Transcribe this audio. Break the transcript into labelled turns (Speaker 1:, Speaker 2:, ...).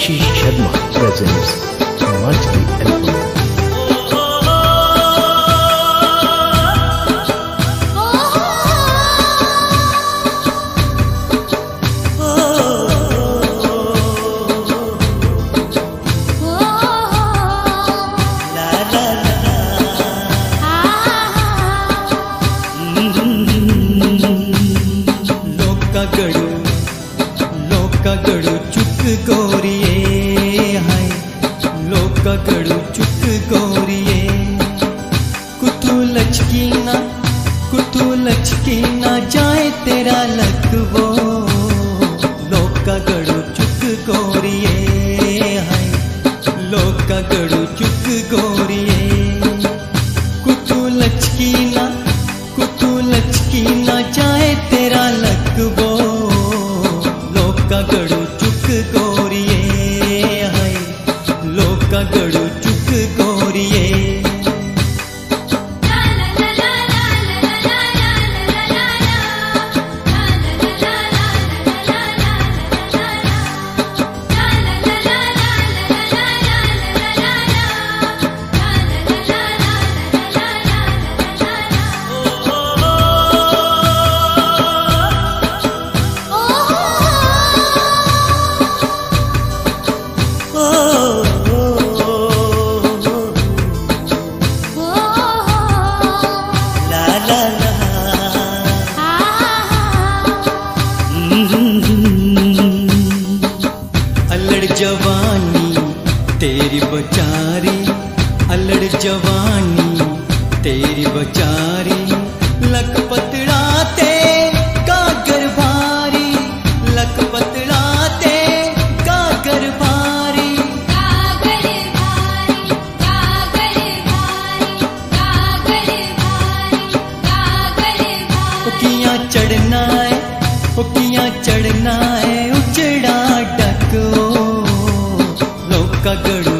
Speaker 1: Ashish Sharma presents Majdi album.
Speaker 2: गड़ू चुक गोरिए हाय लोका गड़ू चुक गोरिए कुतू लचकी ना जाए तेरा लकवो लोका गड़ू चुक गोरिए हाय लोका गड़ू चुक गोरिए कुतू लचकी ना जाए तेरा लकवो लोका गड़ू चुक गोरिए हाय लोका गड़ू चुक गोरिए जवानी तेरी बचारी अल्लड़ जवानी तेरी बचारी लखपतड़ा ते गागर भारी लखपतड़ा ते गागर भारी
Speaker 3: गागर भारी गागर भारी गागर भारी गागर भारी
Speaker 2: उकियां चढ़ना है उचड़ा डको लोका गड़ू